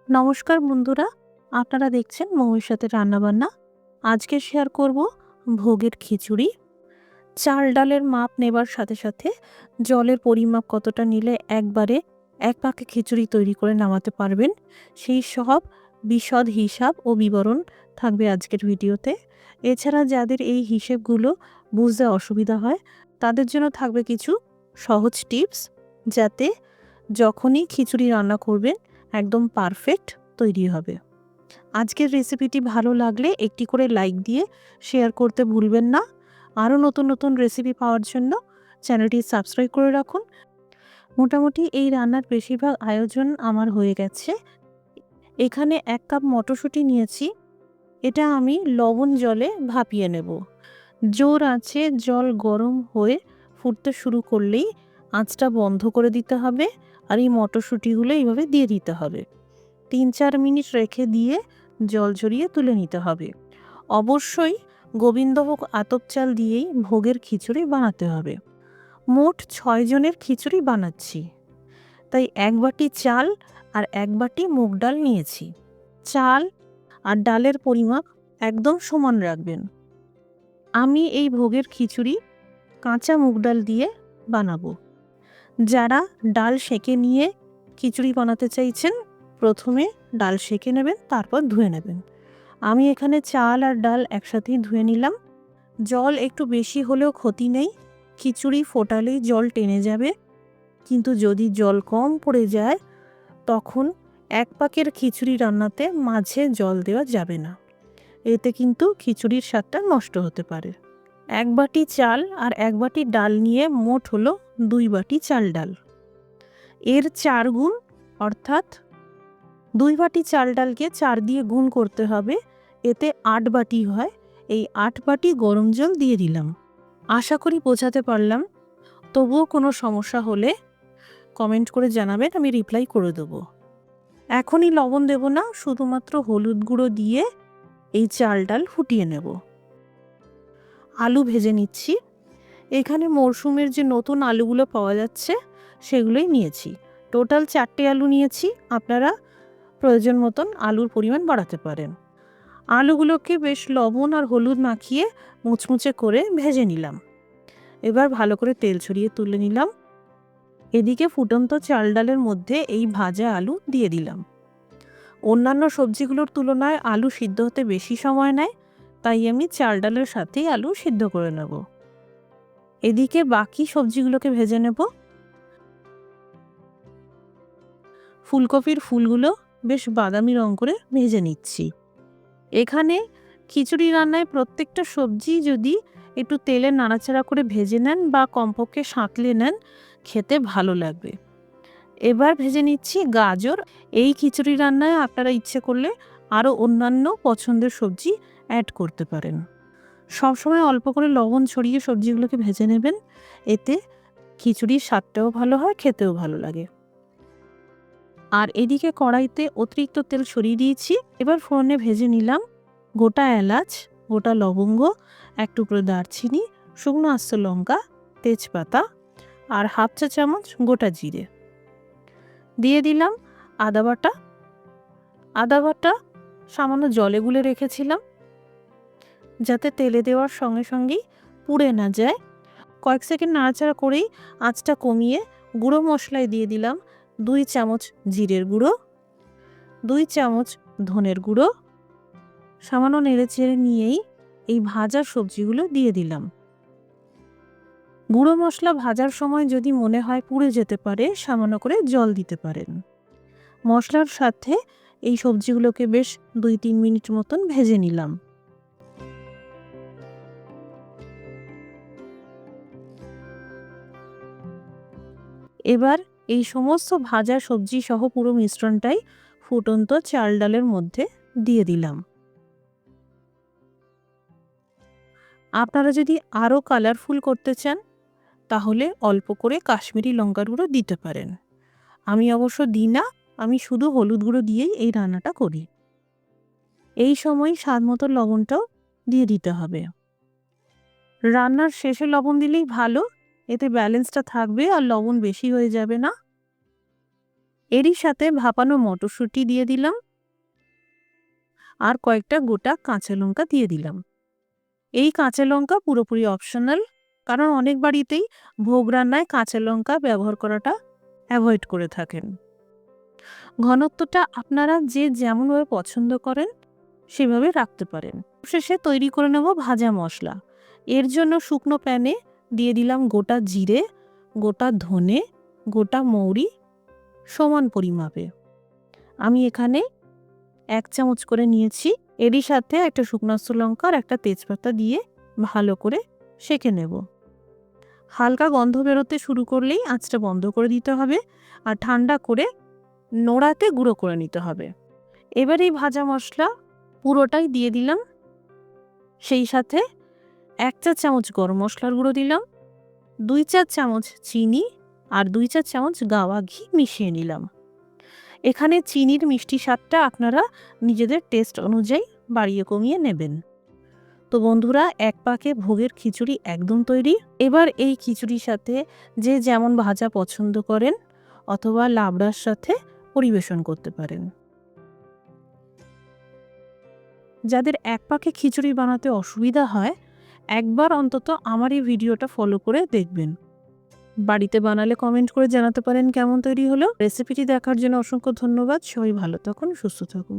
নমস্কার বন্ধুরা, আপনারা দেখছেন মৌমির সাথে রান্নাবান্না। আজকে শেয়ার করব ভোগের খিচুড়ি। চাল ডালের মাপ নেবার সাথে সাথে জলের পরিমাপ কতটা নিলে একবারে এক পাকে খিচুড়ি তৈরি করে নামাতে পারবেন, সেই সব বিশদ হিসাব ও বিবরণ থাকবে আজকের ভিডিওতে। এছাড়া যাদের এই হিসেবগুলো বুঝতে অসুবিধা হয় তাদের জন্য থাকবে কিছু সহজ টিপস, যাতে যখনই খিচুড়ি রান্না করবেন একদম পারফেক্ট তৈরি হবে। আজকের রেসিপিটি ভালো লাগলে একটি করে লাইক দিয়ে শেয়ার করতে ভুলবেন না। আরও নতুন নতুন রেসিপি পাওয়ার জন্য চ্যানেলটি সাবস্ক্রাইব করে রাখুন। মোটামুটি এই রান্নার বেশিরভাগ আয়োজন আমার হয়ে গেছে। এখানে 1 কাপ মটরশুঁটি নিয়েছি। এটা আমি লবণ জলে ভাপিয়ে নেব। জোর আঁচে জল গরম হয়ে ফুটতে শুরু করলেই আঁচটা বন্ধ করে দিতে হবে, আর এই মটরশুঁটিগুলো এইভাবে দিয়ে দিতে হবে। 3-4 মিনিট রেখে দিয়ে জল ঝরিয়ে তুলে নিতে হবে। অবশ্যই গোবিন্দভোগ আতপ চাল দিয়েই ভোগের খিচুড়ি বানাতে হবে। মোট 6 জনের খিচুড়ি বানাচ্ছি, তাই 1 বাটি চাল আর 1 বাটি মুগ ডাল নিয়েছি। চাল আর ডালের পরিমাপ একদম সমান রাখবেন। আমি এই ভোগের খিচুড়ি কাঁচা মুগ ডাল দিয়ে বানাবো। যারা ডাল সেঁকে নিয়ে খিচুড়ি বানাতে চাইছেন, প্রথমে ডাল সেঁকে নেবেন, তারপর ধুয়ে নেবেন। আমি এখানে চাল আর ডাল একসাথেই ধুয়ে নিলাম। জল একটু বেশি হলেও ক্ষতি নেই, খিচুড়ি ফোটালেই জল টেনে যাবে। কিন্তু যদি জল কম পড়ে যায় তখন 1 পাকের খিচুড়ি রান্নাতে মাঝে জল দেওয়া যাবে না, এতে কিন্তু খিচুড়ির স্বাদটা নষ্ট হতে পারে। 1 বাটি চাল আর 1 বাটি ডাল নিয়ে মোট হলো 2 বাটি চাল ডাল। এর 4 গুণ, অর্থাৎ 2 বাটি চাল ডালকে 4 দিয়ে গুণ করতে হবে, এতে 8 বাটি হয়। এই 8 বাটি গরম জল দিয়ে দিলাম। আশা করি বোঝাতে পারলাম। তবুও কোনো সমস্যা হলে কমেন্ট করে জানাবেন, আমি রিপ্লাই করে দেবো। এখনই লবণ দেব না, শুধুমাত্র হলুদ গুঁড়ো দিয়ে এই চাল ডাল ফুটিয়ে নেব। আলু ভেজে নিচ্ছি। এখানে মরশুমের যে নতুন আলুগুলো পাওয়া যাচ্ছে সেগুলোই নিয়েছি। টোটাল 4টে আলু নিয়েছি, আপনারা প্রয়োজন মতন আলুর পরিমাণ বাড়াতে পারেন। আলুগুলোকে বেশ লবণ আর হলুদ মাখিয়ে মুচমুচে করে ভেজে নিলাম। এবার ভালো করে তেল ছড়িয়ে তুলে নিলাম। এদিকে ফুটন্ত চাল ডালের মধ্যে এই ভাজা আলু দিয়ে দিলাম। অন্যান্য সবজিগুলোর তুলনায় আলু সিদ্ধ হতে বেশি সময় নেয়, তাই আমি চাল ডালের সাথেই আলু সিদ্ধ করে নেব। এদিকে বাকি সবজিগুলোকে ভেজে নেব। ফুলকপির ফুলগুলো বেশ বাদামি রং করে ভেজে নিচ্ছি। এখানে খিচুড়ি রান্নায় প্রত্যেকটা সবজি যদি একটু তেলে নাড়াচাড়া করে ভেজে নেন বা কমপক্ষে সাঁতলে নেন, খেতে ভালো লাগবে। এবার ভেজে নিচ্ছি গাজর। এই খিচুড়ি রান্নায় আপনারা ইচ্ছে করলে আরও অন্যান্য পছন্দের সবজি অ্যাড করতে পারেন। সবসময় অল্প করে লবণ ছড়িয়ে সবজিগুলোকে ভেজে নেবেন, এতে খিচুড়ির স্বাদটাও ভালো হয়, খেতেও ভালো লাগে। আর এদিকে কড়াইতে অতিরিক্ত তেল সরিয়ে দিয়েছি। এবার ফোড়নে ভেজে নিলাম গোটা এলাচ, গোটা লবঙ্গ, 1 টুকরো দারচিনি, শুকনো আস্ত লঙ্কা, তেজপাতা আর 1/2 চা চামচ গোটা জিরে। দিয়ে দিলাম আদা বাটা। আদা বাটা সামান্য জলে গুলে রেখেছিলাম, যাতে তেলে দেওয়ার সঙ্গে সঙ্গেই পুড়ে না যায়। কয়েক সেকেন্ড নাড়াচাড়া করেই আঁচটা কমিয়ে গুঁড়ো মশলায় দিয়ে দিলাম 2 চামচ জিরের গুঁড়ো, 2 চামচ ধনের গুঁড়ো। সামান্য নেড়েচেড়ে নিয়েই এই ভাজা সবজিগুলো দিয়ে দিলাম। গুঁড়ো মশলা ভাজার সময় যদি মনে হয় পুড়ে যেতে পারে, সামান্য করে জল দিতে পারেন। মশলার সাথে এই সবজিগুলোকে বেশ 2-3 মিনিট মতন ভেজে নিলাম। এবার এই সমস্ত ভাজা সবজি সহ পুরো মিশ্রণটাই ফুটন্ত চাল ডালের মধ্যে দিয়ে দিলাম। আপনারা যদি আরও কালারফুল করতে চান তাহলে অল্প করে কাশ্মীরি লঙ্কার গুঁড়ো দিতে পারেন। আমি অবশ্য দিই না, আমি শুধু হলুদ গুঁড়ো দিয়েই এই রান্নাটা করি। এই সময় স্বাদ মতো লবণটাও দিয়ে দিতে হবে। রান্নার শেষে লবণ দিলেই ভালো, এতে ব্যালেন্সটা থাকবে আর লবণ বেশি হয়ে যাবে না। এরই সাথে ভাপানো মটরশুঁটি দিয়ে দিলাম আর কয়েকটা গোটা কাঁচা লঙ্কা দিয়ে দিলাম। এই কাঁচা লঙ্কা পুরোপুরি অপশনাল, কারণ অনেক বাড়িতেই ভোগ রান্নায় কাঁচা লঙ্কা ব্যবহার করাটা অ্যাভয়েড করে থাকেন। ঘনত্বটা আপনারা যে যেমনভাবে পছন্দ করেন সেভাবে রাখতে পারেন। শেষে তৈরি করে নেব ভাজা মশলা। এর জন্য শুকনো প্যানে দিয়ে দিলাম গোটা জিরে, গোটা ধনে, গোটা মৌরি সমান পরিমাপে। আমি এখানে 1 চামচ করে নিয়েছি। এরই সাথে একটা শুকনো লঙ্কা আর একটা তেজপাতা দিয়ে ভালো করে সেঁকে নেব। হালকা গন্ধ বেরোতে শুরু করলেই আঁচটা বন্ধ করে দিতে হবে আর ঠান্ডা করে নোড়াতে গুঁড়ো করে নিতে হবে। এবার এই ভাজা মশলা পুরোটাই দিয়ে দিলাম। সেই সাথে 1 চা চামচ গরম মশলার গুঁড়ো দিলাম, 2 চা চামচ চিনি আর 2 চা চামচ গাওয়া ঘি মিশিয়ে নিলাম। এখানে চিনির মিষ্টি স্বাদটা আপনারা নিজেদের টেস্ট অনুযায়ী বাড়িয়ে কমিয়ে নেবেন। তো বন্ধুরা, এক পাকে ভোগের খিচুড়ি একদম তৈরি। এবার এই খিচুড়ির সাথে যে যেমন ভাজা পছন্দ করেন অথবা লাবড়ার সাথে পরিবেশন করতে পারেন। যাদের এক পাকে খিচুড়ি বানাতে অসুবিধা হয়, একবার অন্তত আমার এই ভিডিওটা ফলো করে দেখবেন। বাড়িতে বানালে কমেন্ট করে জানাতে পারেন কেমন তৈরি হলো। রেসিপিটি দেখার জন্য অসংখ্য ধন্যবাদ। সবাই ভালো থাকুন, সুস্থ থাকুন।